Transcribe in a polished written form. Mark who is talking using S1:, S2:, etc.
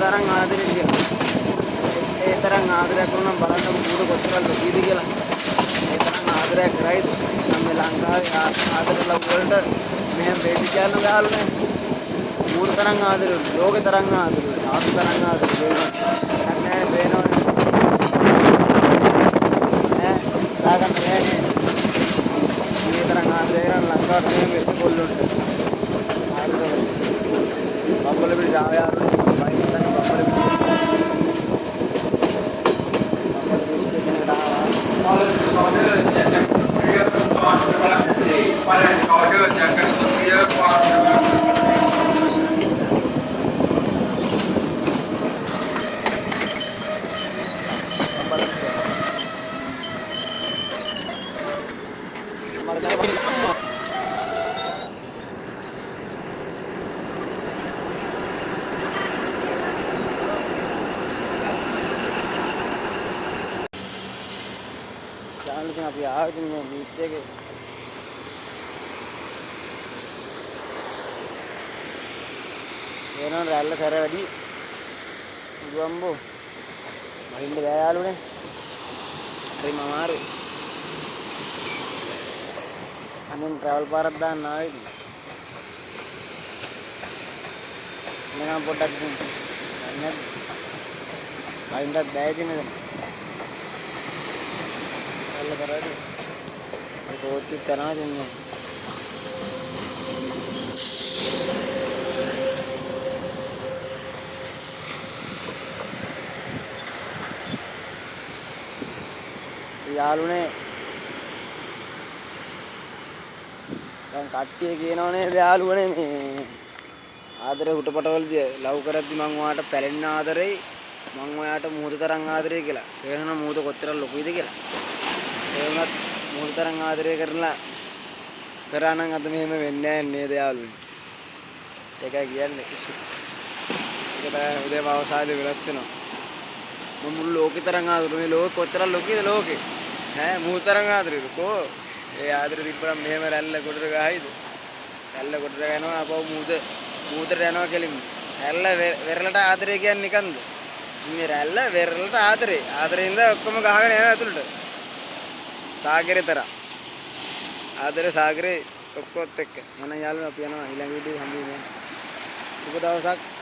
S1: තරම් ආදරේ කියලා. ඒ තරම් ආදරයක් වුණා බලන්න මූණ කොච්චර ලොකුද කියලා. ඒ තරම් ආදරයක් කරයිද? නම් මේ ලංකාවේ ආදර ලව් වලට මෙහෙම බේබි කියන්න ගහන්නේ. මූණ තරම් ආදරේ ලෝකේ තරම් ආදරේ ආදර තරම් ආදරේ නෑ බේනවනේ. දාගන්න බෑනේ. මේ තරම් ආදරේ කරන් ලංකාවට මේ වෙච්ච කොල්ලොන්ට. ආදරේ. බබ්බල පිට ආයාරුනේ බයි හිටන් බබ්බල පිට. බබ්බල පිට ස්ටේෂන් එකට ආවා. Jangan අපි ආවදින මේ බීච් එකේ වෙනන රැල්ල කර වැඩි ගුවම්බෝ මහින්ද බෑ යාළුවනේ හරිම අමාරුයි අනින් ට්‍රැවල් පාරක් දාන්න ආවේද මම පොඩ්ඩක් නැද්ද මහින්දත් බෑ ඉතින් මෙතන රැල්ල කරාද ඒක ඕච්චි තරම දෙන්නේ යාළුවනේ දැන් කට්ටිය කියනවනේ යාළුවනේ මේ ආදරේ හුටපටවලදී ලව් කරද්දි මං ඔයාට පැලෙන්න ආදරෙයි මං ඔයාට මුහුද තරම් ආදරේ කියලා. ඒ වෙනනම් මුහුද කොච්චර ලොකුයිද කියලා. ඒ වුණත් මුහුද තරම් ආදරේ කරා නම් අද මෙහෙම වෙන්නේ නැහැ නේද යාළුවනේ. ඒකයි කියන්නේ. ඒක තමයි උදේම අවසානයේ වෙනස් වෙනවා. මුළු ලෝකේ තරම් ආදරේ මේ ලෝකෙ කොච්චර ලොකුයිද ලෝකෙ. ඈ මුහුද තරම් ආදරේද කෝ ඒ ආදරේ තිබ්බනම් මෙහෙම රැල්ල කොටර ගහයිද රැල්ල කොටර ගනවා අපව මුහුදට යනවා කෙලින්ම රැල්ල වෙරළට ආදරේ කියන්නේ නිකන්ද මේ රැල්ල වෙරළට ආදරේින්ද ඔක්කොම ගහගෙන යනවා ඇතුළට සාගරේ තරම් ආදරේ සාගරේ ඔක්කොත් එක්ක මම යාළුවා අපි යනවා ඊළඟ වීඩියෝ හම්බෙන්නේ සුබ දවසක්